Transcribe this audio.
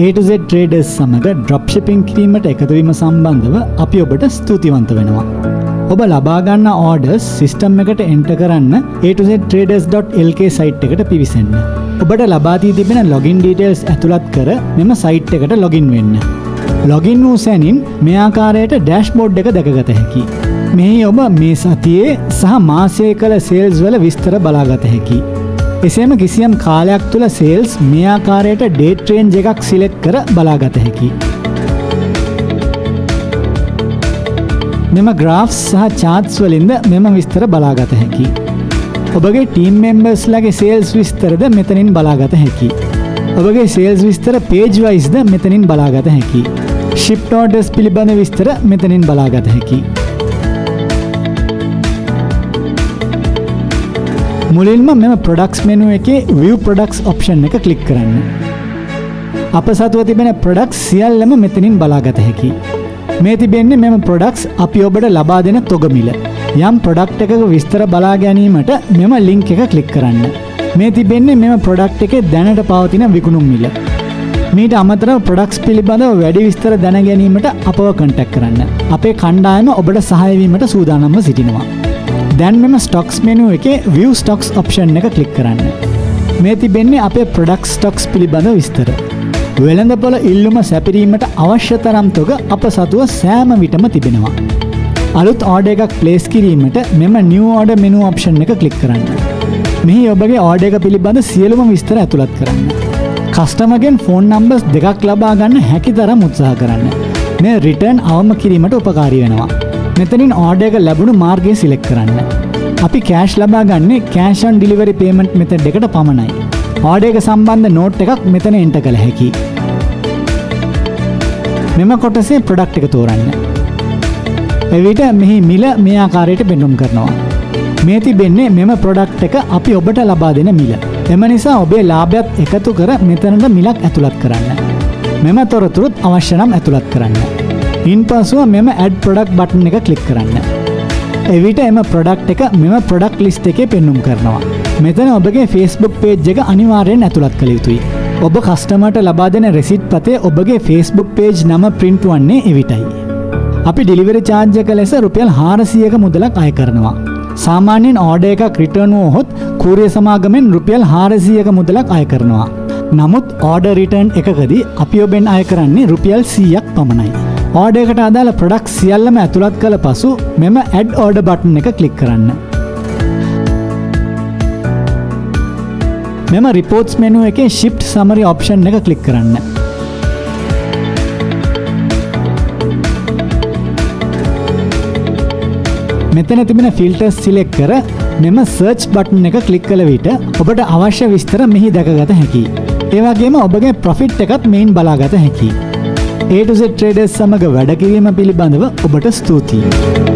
A to Z traders සමග drop shipping කිරීමට එකතු වීම සම්බන්ධව අපි ඔබට ස්තුතිවන්ත වෙනවා. ඔබ ලබා ගන්න orders system එකට enter කරන්න atoztraders.lk site එකට පිවිසෙන්න. ඔබට ලබා දී තිබෙන login details ඇතුළත් කර මෙම site එකට login වෙන්න. login වූ සැනින් මේ ආකාරයට dashboard එක දැකගත හැකියි. මෙහි ඔබ මේ සතියේ සහ මාසයේ කළ sales වල විස්තර බලාගත හැකියි. එසේම කිසියම් කාලයක් තුළ sales මේ ආකාරයට date range එකක් select කර බලාගත හැකියි. මෙම graphs සහ charts වලින්ද මෙම විස්තර බලාගත හැකියි. ඔබගේ team members ලගේ sales විස්තරද මෙතනින් බලාගත හැකියි. ඔබගේ sales විස්තර page wise ද මෙතනින් බලාගත හැකියි. shipped orders පිළිබඳ විස්තර මෙතනින් බලාගත හැකියි. මුලින්ම මෙම products menu එකේ view products option එක click කරන්න. අප සතුව තිබෙන products සියල්ලම මෙතනින් බලාගත හැකියි. මේ තිබෙන්නේ මෙම products අපි ඔබට ලබා දෙන තොග මිල. යම් product එකක විස්තර බලා ගැනීමට මෙම link එක click කරන්න. මේ තිබෙන්නේ මෙම product එකේ දැනට පවතින විකුණුම් මිල. මීට අමතරව products පිළිබඳව වැඩි විස්තර දැන ගැනීමට අපව contact කරන්න. අපේ කණ්ඩායම ඔබට සහාය වීමට සූදානම්ව සිටිනවා. දැන් මෙම stocks menu එකේ view stocks option එක click කරන්න. මේ තිබෙන්නේ අපේ product stocks පිළිබඳ විස්තර. වෙළඳපොළ ඉල්ලුම සැපිරීමට අවශ්‍ය තරම් තොග අප සතුව සෑම විටම තිබෙනවා. අලුත් order එකක් place කිරීමට මෙම new order menu option එක click කරන්න. මෙහි ඔබගේ order එක පිළිබඳ සියලුම විස්තර ඇතුළත් කරන්න. customer ගෙන් phone numbers දෙකක් ලබා ගන්න හැකි තරම් උත්සාහ කරන්න. මේ return අවම කිරීමට උපකාරී වෙනවා. මෙතනින් order එක ලැබුණු මාර්ගය select කරන්න. අපි cash ලබා ගන්නේ cash on delivery payment method එකට පමණයි. order එක සම්බන්ධ note එකක් මෙතන enter කළ හැකියි. මෙම කොටසේ product එක තෝරන්න. එවිට මෙහි මිල මේ ආකාරයට පෙන්වුම් කරනවා. මේ තිබෙන්නේ මෙම product එක අපි ඔබට ලබා දෙන මිල. එම නිසා ඔබේ ලාභයත් එකතු කර මෙතනට මිලක් ඇතුළත් කරන්න. මෙම තොරතුරුත් අවශ්‍ය නම් ඇතුළත් කරන්න. ඉන්පසුව මෙම add product button එක click කරන්න. එවිට එම product එක මෙම product list එකේ පෙන්වුම් කරනවා. මෙතන ඔබගේ Facebook page එක අනිවාර්යෙන් ඇතුළත් කළ යුතුයි. ඔබ කස්ටමර්ට ලබා දෙන receipt පතේ ඔබගේ Facebook page නම print වන්නේ එවිටයි. අපි delivery charge එක ලෙස රුපියල් 400ක මුදලක් අය කරනවා. සාමාන්‍යයෙන් order එකක් return වුවහොත් courier සමාගමෙන් රුපියල් 400ක මුදලක් අය කරනවා. නමුත් order return එකකදී අපි ඔබෙන් අය කරන්නේ රුපියල් 100ක් පමණයි. order එකට අදාළ products සියල්ලම ඇතුළත් කළ පසු මෙම add order button එක click කරන්න. මෙම reports menu එකේ shipped summary option එක click කරන්න. මෙතන තිබෙන filters select කර මෙම search button එක click කළ විට ඔබට අවශ්‍ය විස්තර මෙහි දැකගත හැකියි. ඒ වගේම ඔබගේ profit එකත් මෙයින් බලාගත හැකියි. A to Z traders සමග වැඩ කිරීම පිළිබඳව ඔබට ස්තුතියි.